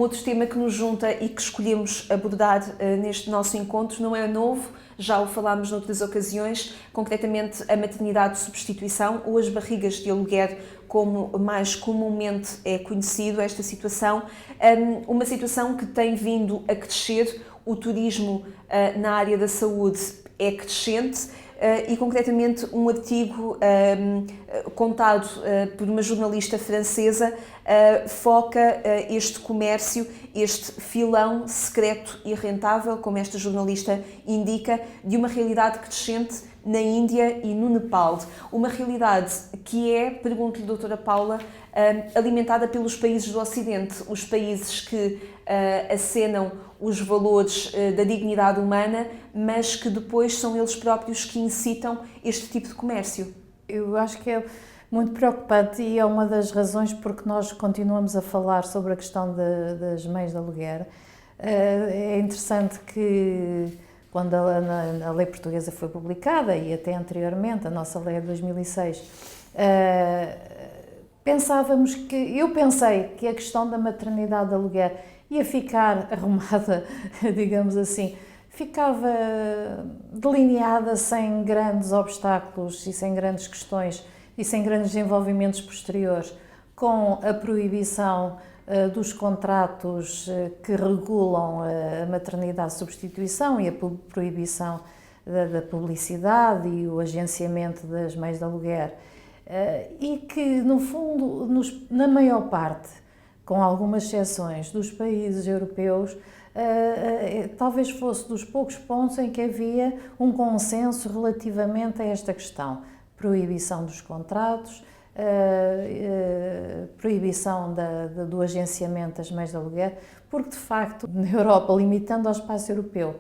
outro tema que nos junta e que escolhemos abordar neste nosso encontro não é novo, já o falámos noutras ocasiões, concretamente a maternidade de substituição ou as barrigas de aluguer, como mais comumente é conhecido esta situação, uma situação que tem vindo a crescer, o turismo na área da saúde é crescente, e concretamente um artigo contado por uma jornalista francesa foca este comércio, este filão secreto e rentável, como esta jornalista indica, de uma realidade crescente na Índia e no Nepal. Uma realidade que é, pergunto-lhe, doutora Paula, alimentada pelos países do Ocidente, os países que acenam os valores da dignidade humana, mas que depois são eles próprios que incitam este tipo de comércio. Eu acho que é muito preocupante e é uma das razões porque nós continuamos a falar sobre a questão das mães de aluguer. É interessante que quando a lei portuguesa foi publicada e até anteriormente, a nossa lei é de 2006, eu pensei que a questão da maternidade de aluguer ia ficar arrumada, digamos assim, ficava delineada sem grandes obstáculos e sem grandes questões e sem grandes desenvolvimentos posteriores, com a proibição dos contratos que regulam a maternidade de substituição e a proibição da publicidade e o agenciamento das mães de aluguer, e que, no fundo, na maior parte, com algumas exceções dos países europeus, talvez fosse dos poucos pontos em que havia um consenso relativamente a esta questão. Proibição dos contratos, proibição do agenciamento das mães de aluguer, porque de facto na Europa, limitando ao espaço europeu,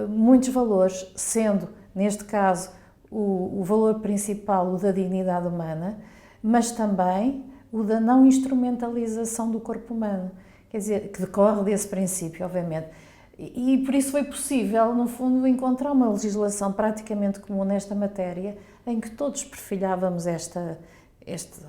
muitos valores, sendo neste caso o valor principal o da dignidade humana, mas também o da não instrumentalização do corpo humano, quer dizer, que decorre desse princípio, obviamente. E por isso foi possível, no fundo, encontrar uma legislação praticamente comum nesta matéria, em que todos perfilhávamos este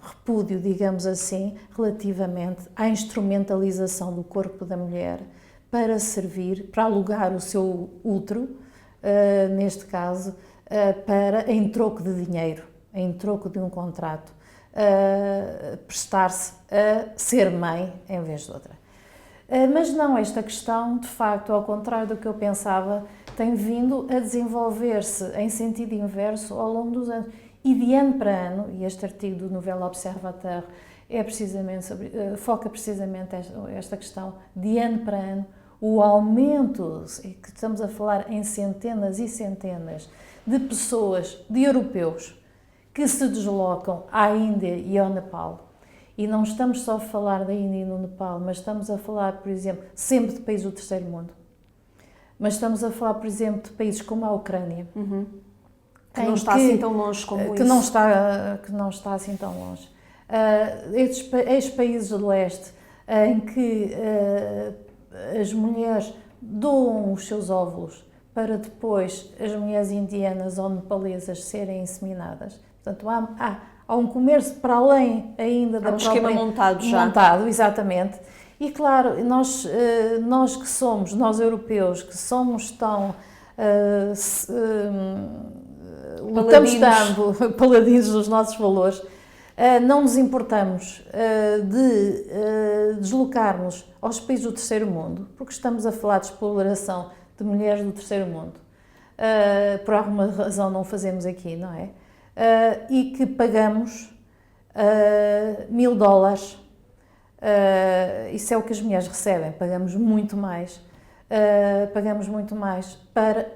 repúdio, digamos assim, relativamente à instrumentalização do corpo da mulher para servir, para alugar o seu útero, neste caso, em troco de dinheiro, em troco de um contrato, prestar-se a ser mãe em vez de outra. Mas não, esta questão, de facto, ao contrário do que eu pensava, tem vindo a desenvolver-se em sentido inverso ao longo dos anos. E de ano para ano, e este artigo do Nouvel Observateur foca precisamente esta questão, de ano para ano, o aumento, que estamos a falar em centenas e centenas de pessoas, de europeus, que se deslocam à Índia e ao Nepal. E não estamos só a falar da Índia e do Nepal, mas estamos a falar, por exemplo, sempre de países do terceiro mundo. Mas estamos a falar, por exemplo, de países como a Ucrânia. Que não está assim tão longe como isso. Que não está assim tão longe. Estes países do leste, em que as mulheres doam os seus óvulos para depois as mulheres indianas ou nepalesas serem inseminadas. Portanto, há um comércio para além ainda da própria... Há um esquema montado já. Montado, exatamente. E claro, nós europeus, que somos tão... lutamos tanto, paladinos dos nossos valores, não nos importamos de deslocarmos aos países do terceiro mundo, porque estamos a falar de exploração de mulheres do terceiro mundo. Por alguma razão não o fazemos aqui, não é? E que pagamos $1000. Isso é o que as mulheres recebem, pagamos muito mais para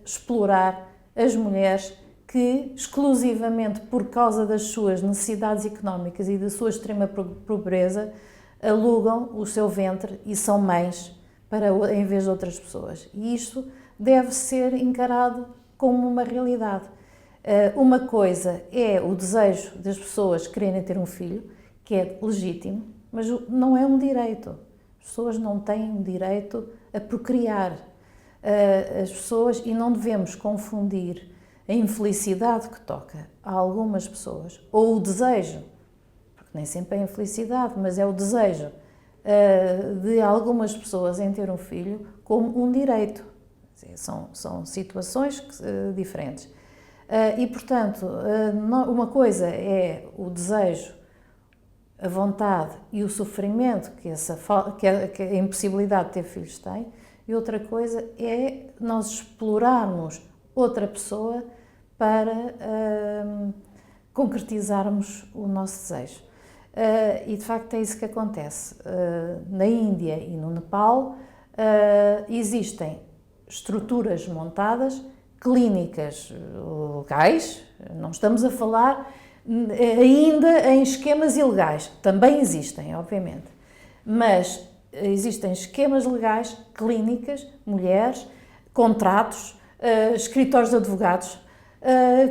explorar as mulheres que, exclusivamente por causa das suas necessidades económicas e da sua extrema pobreza, alugam o seu ventre e são mães em vez de outras pessoas. E isto deve ser encarado como uma realidade. Uma coisa é o desejo das pessoas quererem ter um filho, que é legítimo, mas não é um direito. As pessoas não têm um direito a procriar. As pessoas, e não devemos confundir a infelicidade que toca a algumas pessoas, ou o desejo, porque nem sempre é a infelicidade, mas é o desejo de algumas pessoas em ter um filho como um direito. São situações diferentes. E, portanto, uma coisa é o desejo, a vontade e o sofrimento que a impossibilidade de ter filhos tem, e outra coisa é nós explorarmos outra pessoa para concretizarmos o nosso desejo. E de facto é isso que acontece. Na Índia e no Nepal existem estruturas montadas, clínicas legais, não estamos a falar ainda em esquemas ilegais, também existem, obviamente, mas existem esquemas legais, clínicas, mulheres, contratos, escritórios de advogados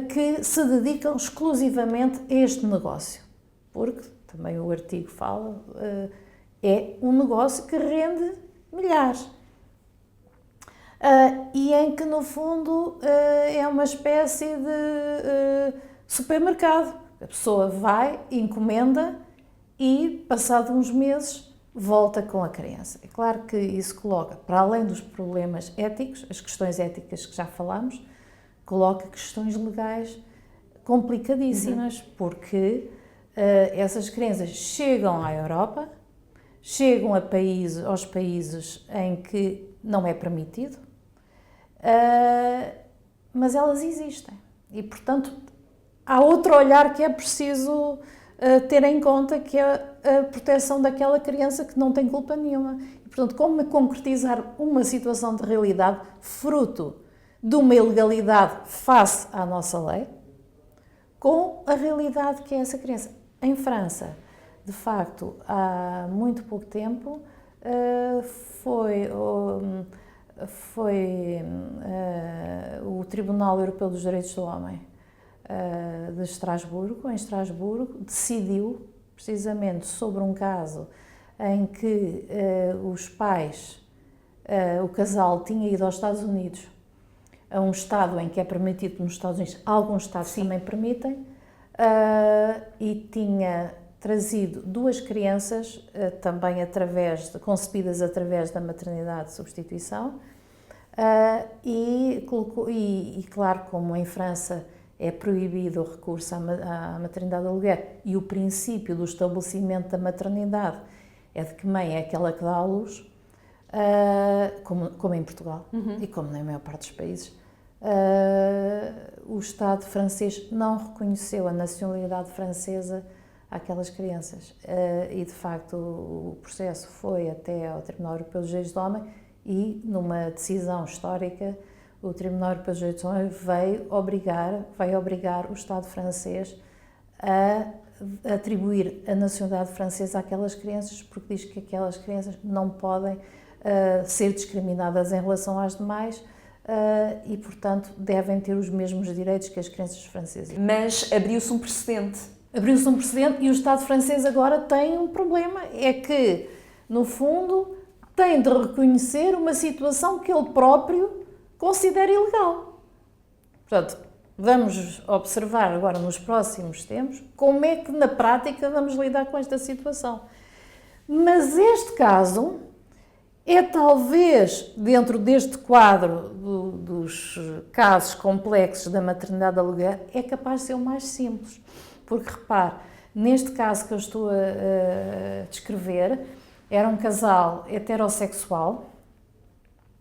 que se dedicam exclusivamente a este negócio, porque também o artigo fala, é um negócio que rende milhares. E em que, no fundo, é uma espécie de supermercado. A pessoa vai, encomenda e, passado uns meses, volta com a criança. É claro que isso coloca, para além dos problemas éticos, as questões éticas que já falámos, coloca questões legais complicadíssimas, porque essas crianças chegam à Europa, chegam aos países em que não é permitido, mas elas existem. E, portanto, há outro olhar que é preciso ter em conta, que é a proteção daquela criança que não tem culpa nenhuma. E, portanto, como concretizar uma situação de realidade fruto de uma ilegalidade face à nossa lei, com a realidade que é essa criança. Em França, de facto, há muito pouco tempo, o Tribunal Europeu dos Direitos do Homem de Estrasburgo, em Estrasburgo, decidiu precisamente sobre um caso em que os pais, o casal tinha ido aos Estados Unidos, a um estado em que é permitido nos Estados Unidos, alguns estados também permitem, e tinha trazido duas crianças, também concebidas através da maternidade de substituição, e claro, como em França é proibido o recurso à maternidade de aluguer e o princípio do estabelecimento da maternidade é de que mãe é aquela que dá à luz, como em Portugal e como na maior parte dos países, o Estado francês não reconheceu a nacionalidade francesa àquelas crianças. E, de facto, o processo foi até ao Tribunal Europeu dos Direitos do Homem e, numa decisão histórica, o Tribunal Europeu dos Direitos do Homem vai obrigar o Estado francês a atribuir a nacionalidade francesa àquelas crianças, porque diz que aquelas crianças não podem ser discriminadas em relação às demais, e, portanto, devem ter os mesmos direitos que as crianças francesas. Mas abriu-se um precedente. Abriu-se um precedente e o Estado francês agora tem um problema, é que, no fundo, tem de reconhecer uma situação que ele próprio considera ilegal. Portanto, vamos observar agora nos próximos tempos como é que, na prática, vamos lidar com esta situação. Mas este caso é talvez, dentro deste quadro dos casos complexos da maternidade de aluguer, é capaz de ser o mais simples. Porque, repare, neste caso que eu estou a descrever, era um casal heterossexual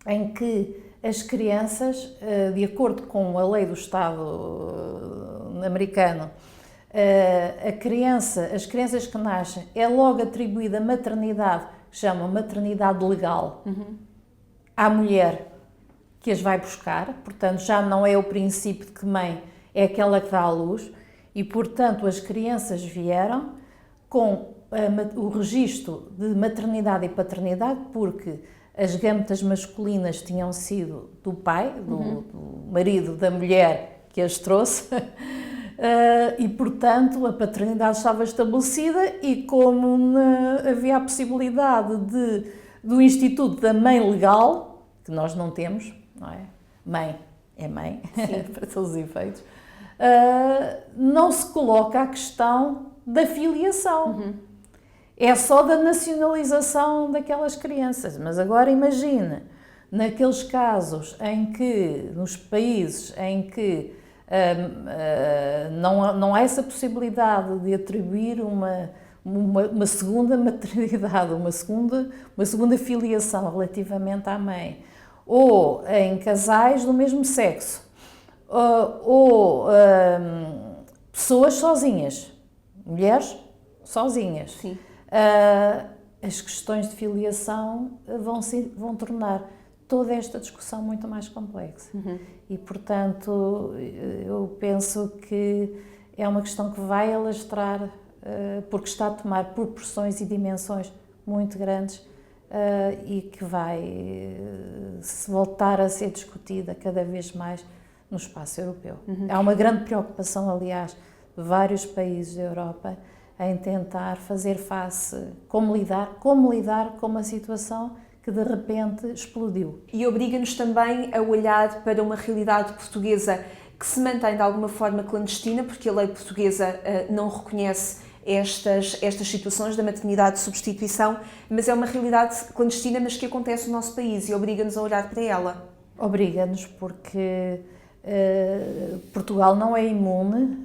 em que as crianças, de acordo com a lei do Estado americano, as crianças que nascem é logo atribuída a maternidade, que chama maternidade legal, à mulher que as vai buscar, portanto já não é o princípio de que mãe é aquela que dá à luz, e portanto as crianças vieram com o registro de maternidade e paternidade, porque as gametas masculinas tinham sido do pai, do marido da mulher que as trouxe, e portanto a paternidade estava estabelecida, e como havia a possibilidade do Instituto da Mãe Legal, que nós não temos, não é? Mãe é mãe, para todos os efeitos, não se coloca a questão da filiação. é só da nacionalização daquelas crianças. Mas agora imagine, naqueles casos em que, nos países em que não há essa possibilidade de atribuir uma segunda maternidade, uma segunda filiação relativamente à mãe, ou em casais do mesmo sexo, ou pessoas sozinhas, mulheres sozinhas. Sim. As questões de filiação vão tornar toda esta discussão muito mais complexa. E, portanto, eu penso que é uma questão que vai alastrar, porque está a tomar proporções e dimensões muito grandes e que vai voltar a ser discutida cada vez mais no espaço europeu. Há uma grande preocupação, aliás, de vários países da Europa em tentar fazer face, como lidar com uma situação que de repente explodiu. E obriga-nos também a olhar para uma realidade portuguesa que se mantém de alguma forma clandestina, porque a lei portuguesa não reconhece estas situações da maternidade de substituição, mas é uma realidade clandestina, mas que acontece no nosso país e obriga-nos a olhar para ela. Obriga-nos porque Portugal não é imune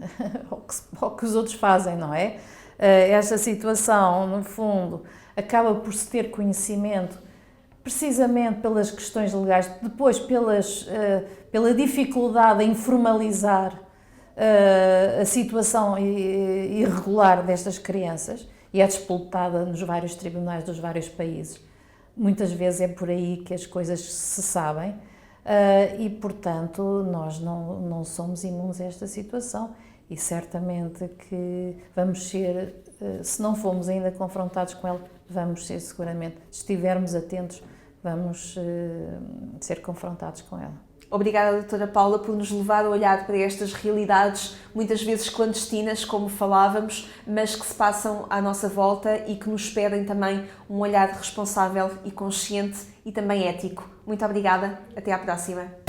ao que os outros fazem, não é? Esta situação, no fundo, acaba por se ter conhecimento precisamente pelas questões legais, depois pela dificuldade em formalizar a situação irregular destas crianças e é disputada nos vários tribunais dos vários países. Muitas vezes é por aí que as coisas se sabem e, portanto, nós não somos imunes a esta situação e certamente que vamos ser, se não formos ainda confrontados com ela, vamos ser seguramente, se estivermos atentos, vamos ser confrontados com ela. Obrigada, doutora Paula, por nos levar a olhar para estas realidades, muitas vezes clandestinas, como falávamos, mas que se passam à nossa volta e que nos pedem também um olhar responsável e consciente e também ético. Muito obrigada, até à próxima.